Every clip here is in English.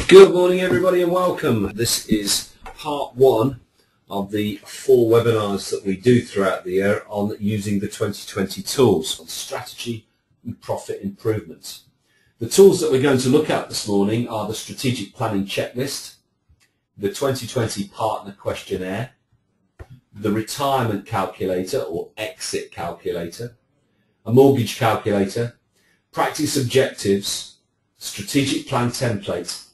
Good morning everybody and welcome. This is part one of the 4 webinars that we do throughout the year on using the 2020 tools on strategy and profit improvements. The tools that we're going to look at this morning are the strategic planning checklist, the 2020 partner questionnaire, the retirement calculator or exit calculator, a mortgage calculator, practice objectives, strategic plan template,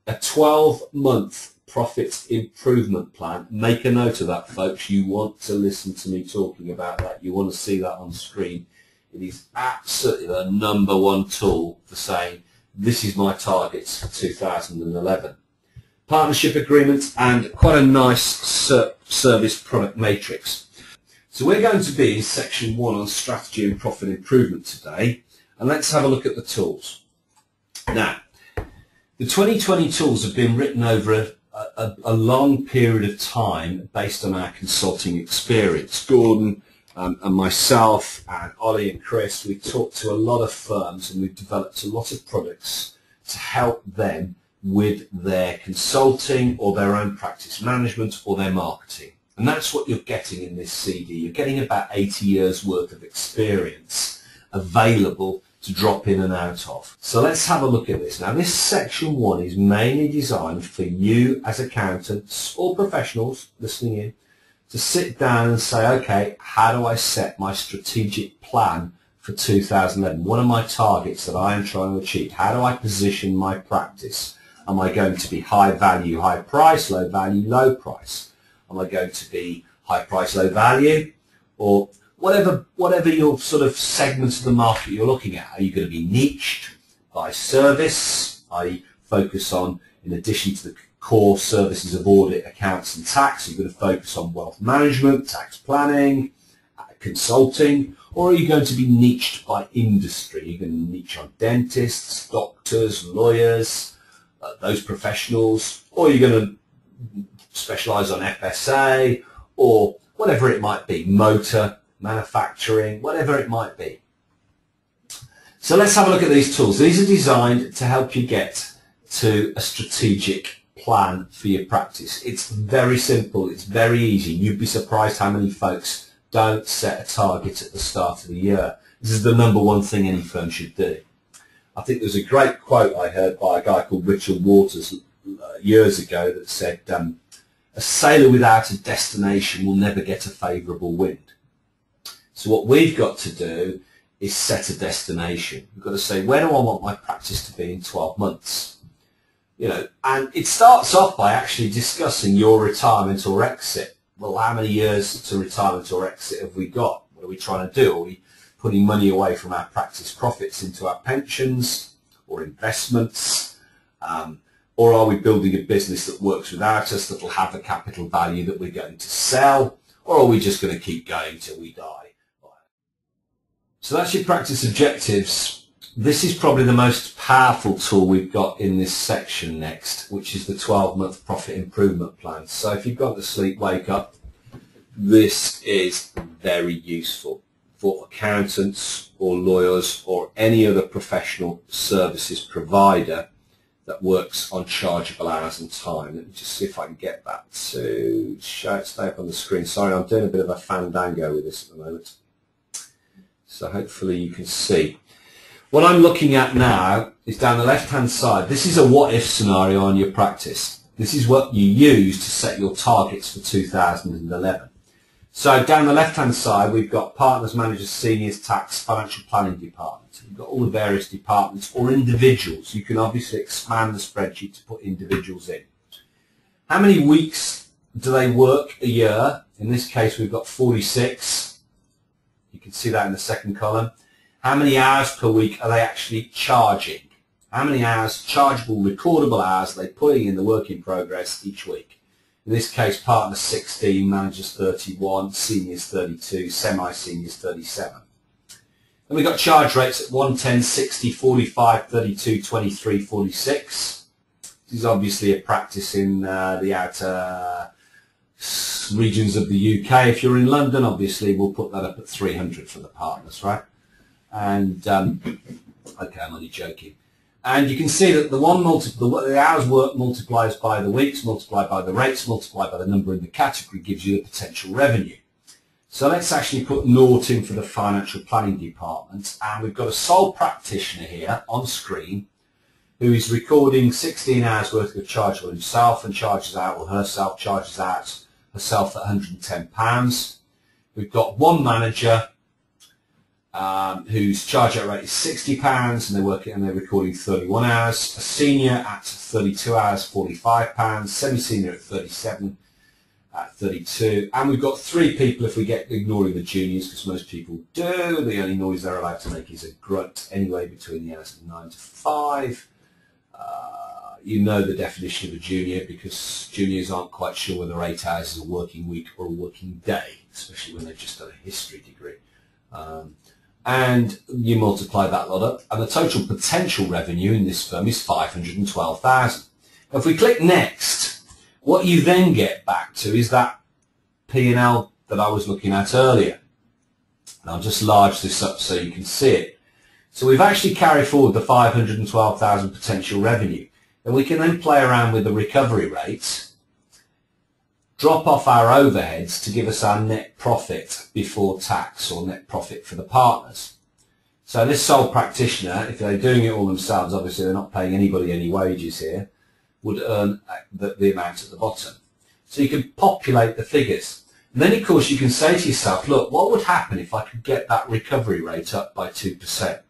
a 12-month profit improvement plan. Make a note of that, folks. You want to listen to me talking about that. You want to see that on screen. It is absolutely the #1 tool for saying, this is my targets for 2011. Partnership agreements and quite a nice service product matrix. So we're going to be in section 1 on strategy and profit improvement today. And let's have a look at the tools. Now, the 2020 tools have been written over a long period of time based on our consulting experience. Gordon and myself and Ollie and Chris, we've talked to a lot of firms and we've developed a lot of products to help them with their consulting or their own practice management or their marketing. And that's what you're getting in this CD. You're getting about 80 years worth of experience available to drop in and out of. So let's have a look at this. Now this section 1 is mainly designed for you as accountants or professionals listening in to sit down and say, okay, how do I set my strategic plan for 2011? What are my targets that I am trying to achieve? How do I position my practice? Am I going to be high value, high price, low value, low price? Am I going to be high price, low value? Or whatever your sort of segments of the market you're looking at. Are you going to be niched by service? I focus on, in addition to the core services of audit, accounts and tax, you're going to focus on wealth management, tax planning, consulting, or are you going to be niched by industry? You're going to niche on dentists, doctors, lawyers, those professionals, or you're going to specialize on FSA or whatever it might be, motor, manufacturing, whatever it might be. So let's have a look at these tools. These are designed to help you get to a strategic plan for your practice. It's very simple. It's very easy. You'd be surprised how many folks don't set a target at the start of the year. This is the #1 thing any firm should do. I think there's a great quote I heard by a guy called Richard Waters years ago that said, a sailor without a destination will never get a favourable wind. So what we've got to do is set a destination. We've got to say, where do I want my practice to be in 12 months? You know, and it starts off by actually discussing your retirement or exit. Well, how many years to retirement or exit have we got? What are we trying to do? Are we putting money away from our practice profits into our pensions or investments? Or are we building a business that works without us, that will have a capital value that we're going to sell? Or are we just going to keep going till we die? So that's your practice objectives. This is probably the most powerful tool we've got in this section next, which is the 12-month profit improvement plan. So if you've gone to sleep, wake up. This is very useful for accountants or lawyers or any other professional services provider that works on chargeable hours and time. Let me just see if I can get that to stay up on the screen. Sorry, I'm doing a bit of a fandango with this at the moment. So hopefully you can see. What I'm looking at now is down the left-hand side. This is a what-if scenario on your practice. This is what you use to set your targets for 2011. So down the left-hand side, we've got partners, managers, seniors, tax, financial planning department. You've got all the various departments or individuals. You can obviously expand the spreadsheet to put individuals in. How many weeks do they work a year? In this case, we've got 46. You can see that in the second column. How many hours per week are they actually charging? How many hours, chargeable, recordable hours, are they putting in the work in progress each week? In this case, partners 16, managers 31, seniors 32, semi-seniors 37. Then we've got charge rates at 110, 60, 45, 32, 23, 46. This is obviously a practice in the outer regions of the UK. If you're in London, obviously we'll put that up at 300 for the partners, right? And okay, I'm only joking. And you can see that the hours worked multiplies by the weeks, multiplied by the rates, multiplied by the number in the category gives you the potential revenue. So let's actually put naught in for the financial planning department, and we've got a sole practitioner here on screen who is recording 16 hours worth of chargeable himself and charges out, or herself charges out herself at £110. We've got one manager whose charge out rate is £60 and they're recording 31 hours, a senior at 32 hours, £45, semi-senior at 37 at 32, and we've got three people if we get ignoring the juniors, because most people do. The only noise they're allowed to make is a grunt anyway between the hours of 9 to 5. You know the definition of a junior, because juniors aren't quite sure whether 8 hours is a working week or a working day, especially when they've just done a history degree. And you multiply that lot up, and the total potential revenue in this firm is 512,000. If we click next, what you then get back to is that P&L that I was looking at earlier. And I'll just large this up so you can see it. So we've actually carried forward the 512,000 potential revenue. And we can then play around with the recovery rates, drop off our overheads to give us our net profit before tax, or net profit for the partners. So this sole practitioner, if they're doing it all themselves, obviously they're not paying anybody any wages here, would earn the amount at the bottom. So you can populate the figures. And then of course you can say to yourself, look, what would happen if I could get that recovery rate up by 2%?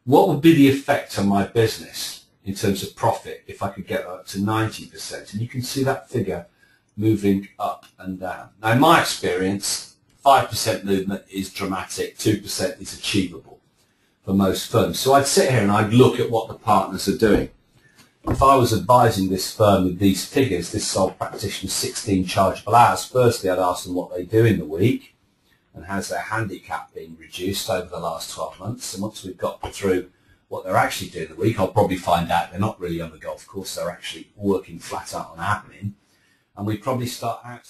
What would be the effect on my business in terms of profit if I could get up to 90%? And you can see that figure moving up and down. Now in my experience, 5% movement is dramatic, 2% is achievable for most firms. So I'd sit here and I'd look at what the partners are doing. If I was advising this firm with these figures, this sole practitioner 16 chargeable hours, firstly I'd ask them what they do in the week and has their handicap been reduced over the last 12 months. And once we've got through what they're actually doing in the week, I'll probably find out they're not really on the golf course, they're actually working flat out on admin. And we probably start out